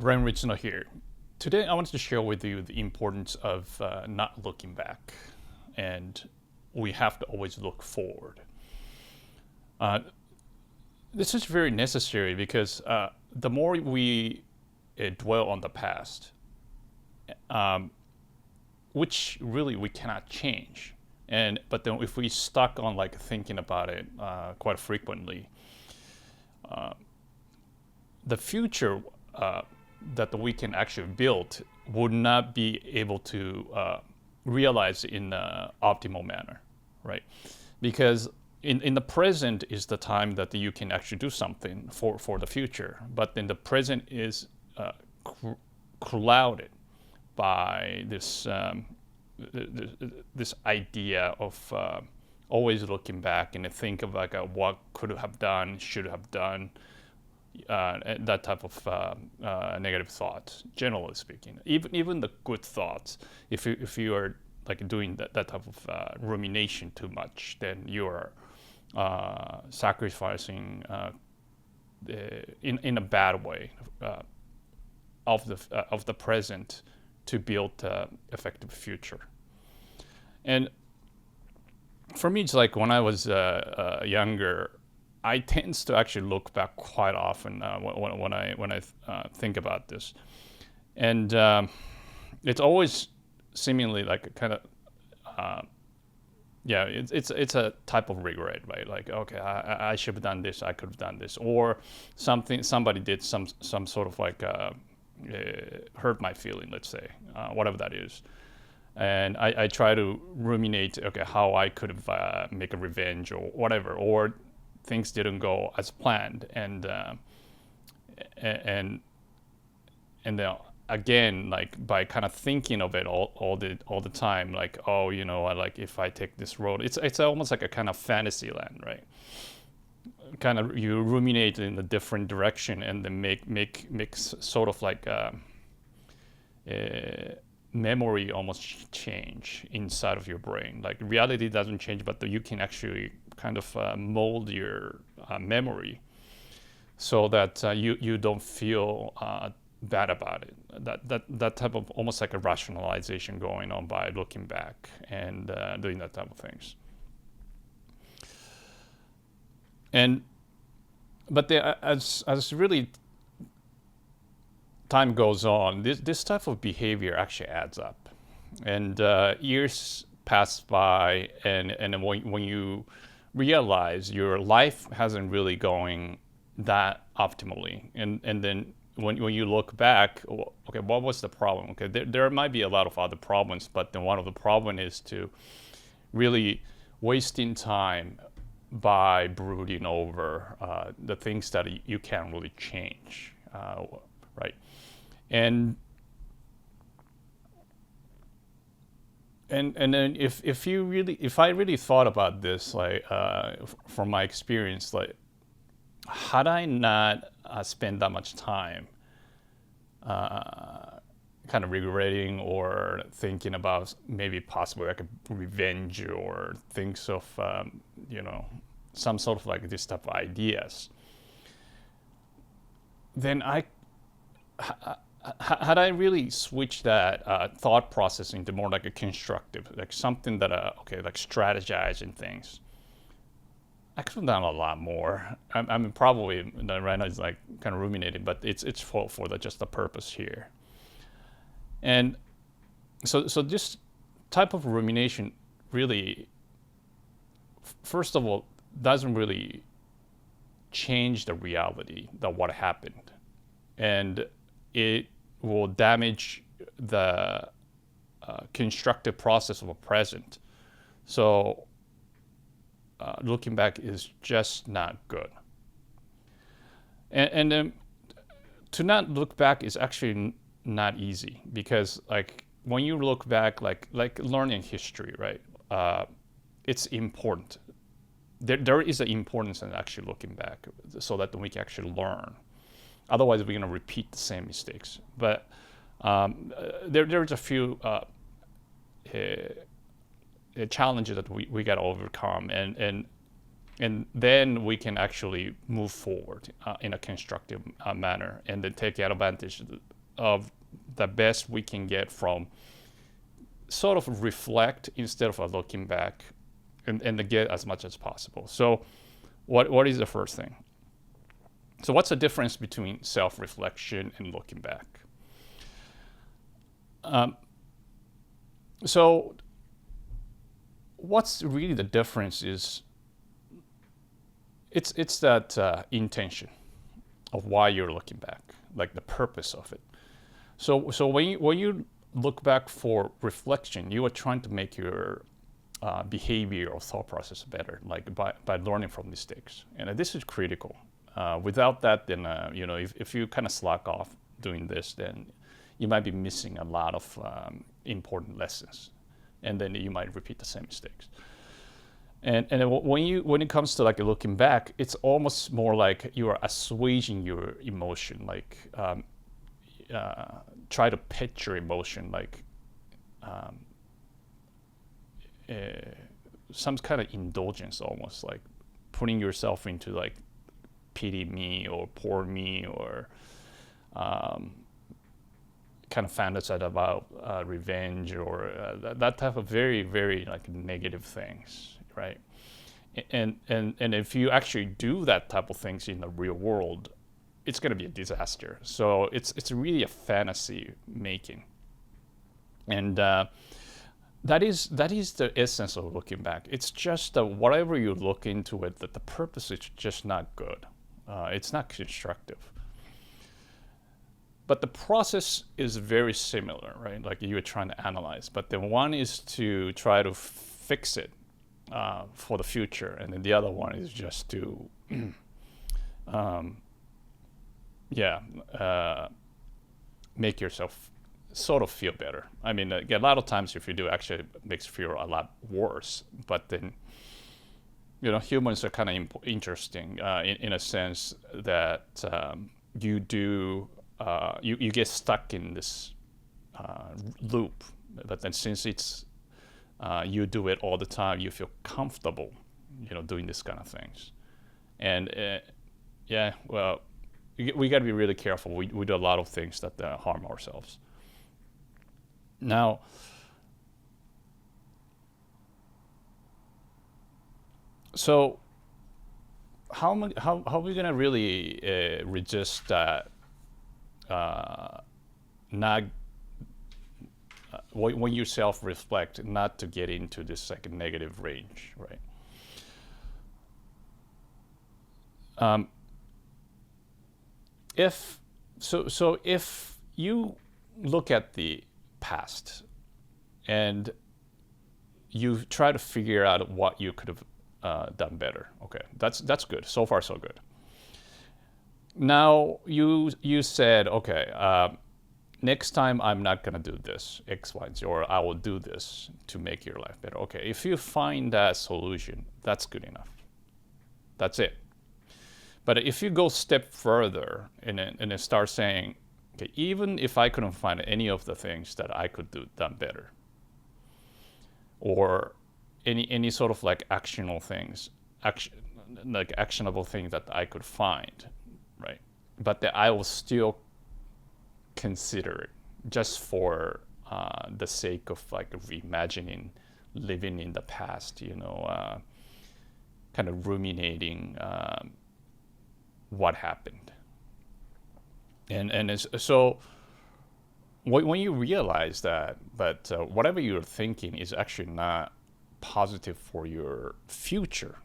Brian Richino here. Today I wanted to share with you the importance of not looking back, and we have to always look forward. Uh, this is very necessary because the more we dwell on the past, um, which really we cannot change, but then if we stuck on like thinking about it quite frequently, the future that we can actually build would not be able to realize in an optimal manner, right? Because in the present is the time that you can actually do something for the future, but then the present is clouded by this idea of always looking back and think of like what could have done, should have done, that type of negative thoughts. Generally speaking, even the good thoughts, if you are like doing that type of rumination too much, then you are sacrificing in a bad way of the present to build an effective future. And for me, it's like when I was younger, I tend to actually look back quite often when I think about this, and it's always seemingly like a kind of yeah, it's a type of regret, right? Like, okay, I should have done this, I could have done this, or somebody did some sort of like hurt my feeling, let's say, whatever that is. And I try to ruminate, okay, how I could have make a revenge or whatever, or things didn't go as planned, and then again, like by kind of thinking of it all the time, like, oh, you know, like if I take this road, it's almost like a kind of fantasy land, right? Kind of you ruminate in a different direction, and then make sort of like a memory almost change inside of your brain. Like reality doesn't change, but you can actually kind of mold your memory so that you don't feel bad about it. That type of almost like a rationalization going on by looking back and doing that type of things. But as really time goes on, this type of behavior actually adds up, and years pass by, and when you realize your life hasn't really going that optimally, and then when you look back, okay, what was the problem? Okay, there might be a lot of other problems, but then one of the problem is to really wasting time by brooding over the things that you can't really change, right? And then if I really thought about this, like from my experience, like had I not spent that much time kind of regretting or thinking about maybe possibly like a revenge or things of some sort of like this type of ideas, then had I really switched that thought process into more like a constructive, like something that like strategizing things, I could have done a lot more. I'm probably right now it's like kind of ruminating, but it's for just the purpose here. And so this type of rumination really, first of all, doesn't really change the reality that what happened, and it will damage the constructive process of a present. So looking back is just not good. And then to not look back is actually not easy, because like when you look back, like learning history, right? It's important. There is an importance in actually looking back, so that we can actually learn. Otherwise, we're going to repeat the same mistakes. But there's a few challenges that we got to overcome, and then we can actually move forward in a constructive manner, and then take advantage of the best we can get from sort of reflect instead of looking back, and to get as much as possible. So what is the first thing? So what's the difference between self-reflection and looking back? So what's really the difference is it's that intention of why you're looking back, like the purpose of it. So when you look back for reflection, you are trying to make your behavior or thought process better, like by learning from mistakes. And this is critical. Without that, then if you kind of slack off doing this, then you might be missing a lot of important lessons, and then you might repeat the same mistakes. And when it comes to like looking back, it's almost more like you are assuaging your emotion, like try to picture emotion, like some kind of indulgence, almost like putting yourself into like pity me or poor me, or kind of fantasize about revenge, or that type of very, very like negative things, right? And if you actually do that type of things in the real world, it's going to be a disaster. So it's really a fantasy making, and that is the essence of looking back. It's just whatever you look into it, that the purpose is just not good. It's not constructive. But the process is very similar, right? Like you were trying to analyze, but the one is to try to fix it for the future, and then the other one is just to, make yourself sort of feel better. I mean, a lot of times if you do, actually it makes you feel a lot worse. But then, humans are kind of interesting in a sense that you do. You get stuck in this loop, but then since it's you do it all the time, you feel comfortable, doing this kind of things. And we got to be really careful. We do a lot of things that harm ourselves. Now, so how are we gonna really resist that? Not when you self-reflect, not to get into this like negative range, right? If you look at the past and you try to figure out what you could have done better, okay, that's good. So far, so good. Now you said, okay, next time I'm not gonna do this X, Y, and Z, or I will do this to make your life better. Okay, if you find that solution, that's good enough. That's it. But if you go a step further and then start saying, okay, even if I couldn't find any of the things that I could do done better, or any sort of like actionable things, actionable thing that I could find, right? But that I will still consider it just for the sake of like reimagining, living in the past, kind of ruminating what happened. And so when you realize that whatever you're thinking is actually not positive for your future,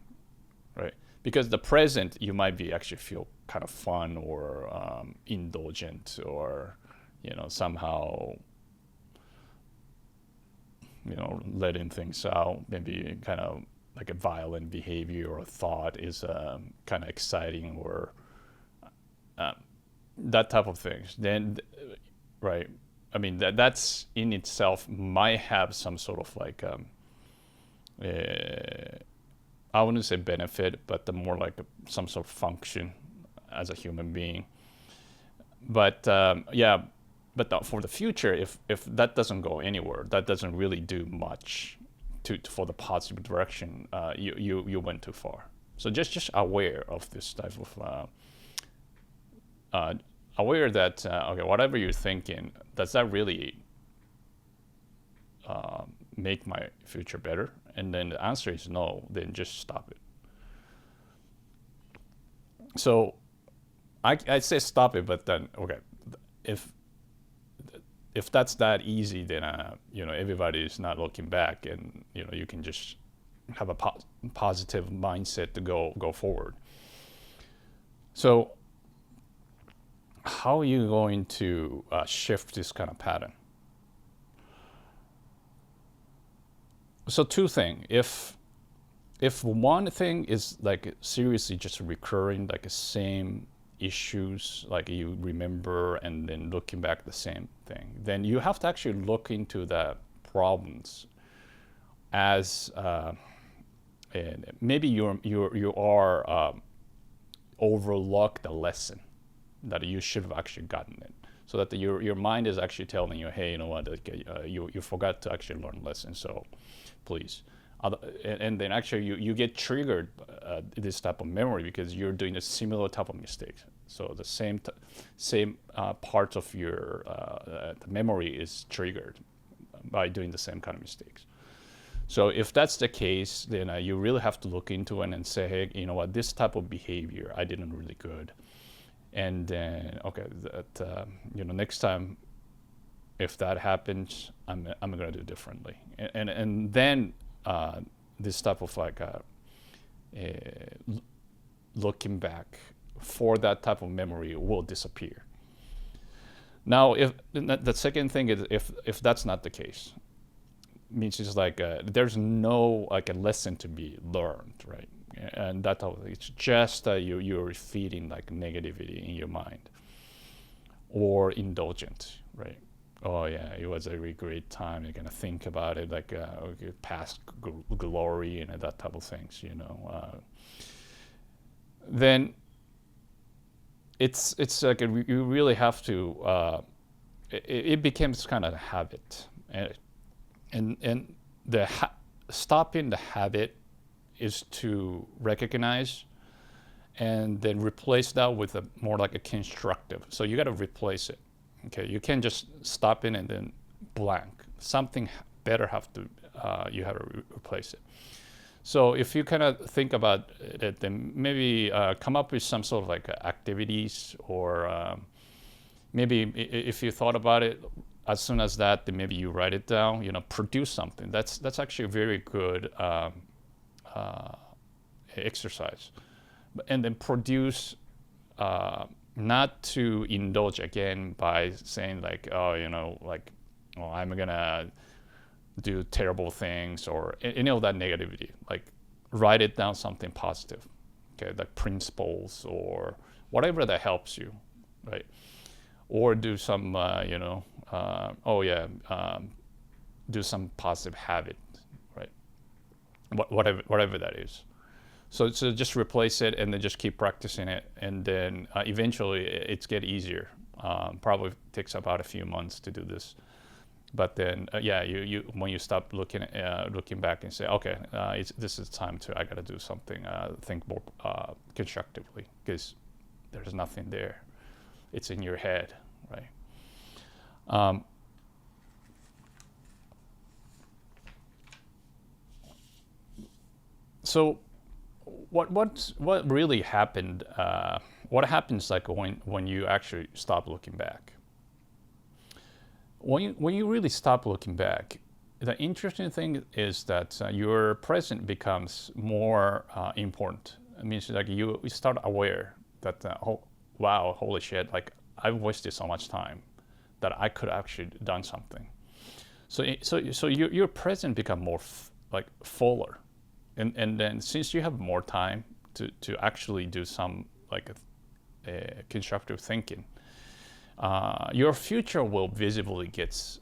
right? Because the present, you might be actually feel kind of fun or indulgent, or somehow letting things out, maybe kind of like a violent behavior or thought is kind of exciting, or that type of things. Then, right? I mean, that's in itself might have some sort of like I wouldn't say benefit, but the more like some sort of function as a human being. But for the future, if that doesn't go anywhere, that doesn't really do much for the positive direction, you went too far. So just aware of this type of aware that okay, whatever you're thinking, does that really make my future better? And then the answer is no. Then just stop it. So I say stop it, but then okay, if that's that easy, then everybody is not looking back, and you can just have a positive mindset to go forward. So how are you going to shift this kind of pattern? So two things. If one thing is like seriously just recurring, like the same issues, like you remember and then looking back the same thing, then you have to actually look into the problems as and maybe you are overlook the lesson that you should have actually gotten it, so that your mind is actually telling you, hey, you know what, like, you forgot to actually learn lesson, so please. And then actually you get triggered this type of memory because you're doing a similar type of mistakes. So the same parts of your the memory is triggered by doing the same kind of mistakes. So if that's the case, then you really have to look into it and say, hey, you know what, this type of behavior I didn't really good. And then okay, that next time if that happens, I'm gonna do differently. And then this type of like looking back for that type of memory will disappear. Now, if the second thing is if that's not the case, means it's like there's no like a lesson to be learned, right? And that it's just you're feeding like negativity in your mind, or indulgent, right? Oh yeah, it was a really great time. You're gonna think about it like past glory and that type of things, Then it's like you really have to. It becomes kind of a habit, and the stopping the habit is to recognize and then replace that with a more like a constructive. So you got to replace it. Okay, you can't just stop it and then blank. Something better have to you have to replace it. So if you kind of think about it, then maybe come up with some sort of like activities, or maybe if you thought about it, as soon as that, then maybe you write it down. Produce something. That's actually a very good exercise, and then produce. Not to indulge again by saying like, I'm gonna do terrible things or any of that negativity. Like write it down something positive, okay, like principles or whatever that helps you, right? Or do some, do some positive habit, right? Whatever that is. So just replace it and then just keep practicing it, and then eventually it's get easier. Probably takes about a few months to do this, but then you when you stop looking back and say, okay, this is time I got to do something. Think more constructively, because there's nothing there. It's in your head, right? So what really happened? What happens like when you actually stop looking back? When you really stop looking back, the interesting thing is that your present becomes more important. It means like you start aware that wow, holy shit, like I've wasted so much time that I could actually done something. So your present become more like fuller. And then since you have more time to actually do some like a constructive thinking, your future will visibly get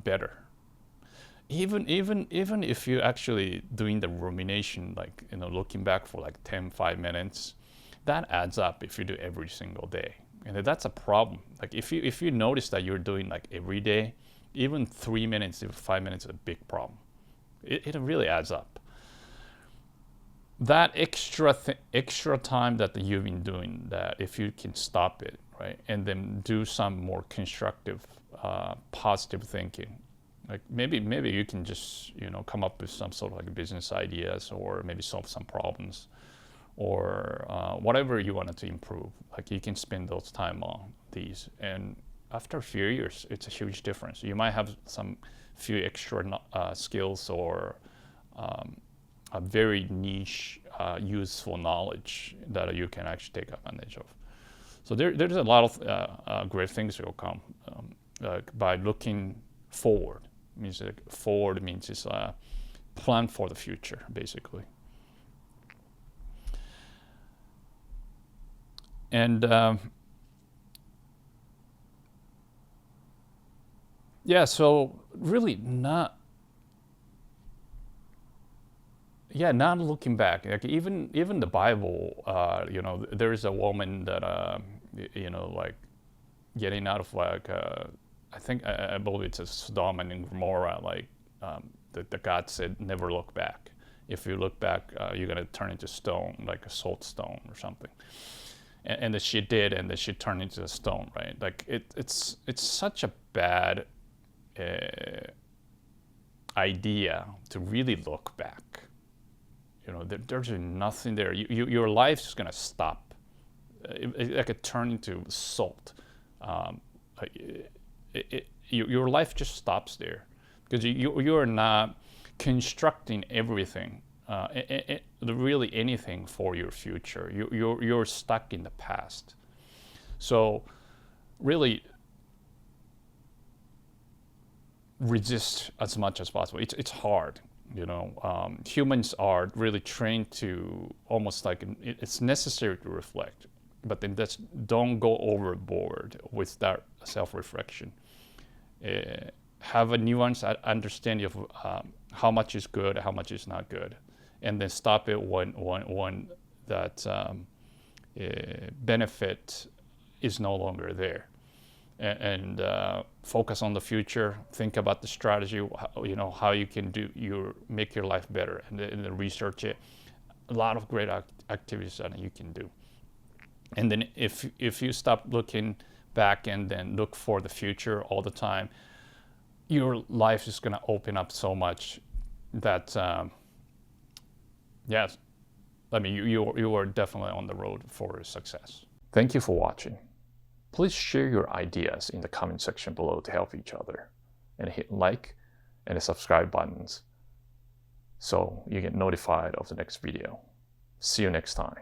better. Even if you actually doing the rumination, like looking back for like 5 minutes, that adds up if you do every single day. And that's a problem. Like if you notice that you're doing like every day, even 3 minutes, even 5 minutes is a big problem. It really adds up. that extra time that you've been doing that, if you can stop it, right, and then do some more constructive, positive thinking, like maybe you can just come up with some sort of like business ideas, or maybe solve some problems, or whatever you wanted to improve. Like you can spend those time on these, and after a few years, it's a huge difference. You might have some few extra skills, or a very niche, useful knowledge that you can actually take advantage of. So there's a lot of great things that will come by looking forward. Means like forward means it's a plan for the future, basically. And yeah, so really not looking back. Like even the Bible, there is a woman that like getting out of like I believe it's a Sodom and Gomorrah. Like the God said, never look back. If you look back, you're gonna turn into stone, like a salt stone or something. And that she did, and that she turned into a stone, right? Like it's such a bad idea to really look back. There's nothing there. Your life's just gonna stop. It could turn into salt. Your life just stops there, because you're not constructing everything, really anything for your future. You're stuck in the past. So really resist as much as possible. It's hard. Humans are really trained to almost like it's necessary to reflect, but then don't go overboard with that self-reflection. Have a nuanced understanding of how much is good, how much is not good, and then stop it when that benefit is no longer there. And focus on the future. Think about the strategy. How you can make your life better, and then research it. A lot of great activities that you can do. And then if you stop looking back and then look for the future all the time, your life is going to open up so much that yes, I mean you are definitely on the road for success. Thank you for watching. Please share your ideas in the comment section below to help each other, and hit like and the subscribe buttons so you get notified of the next video. See you next time.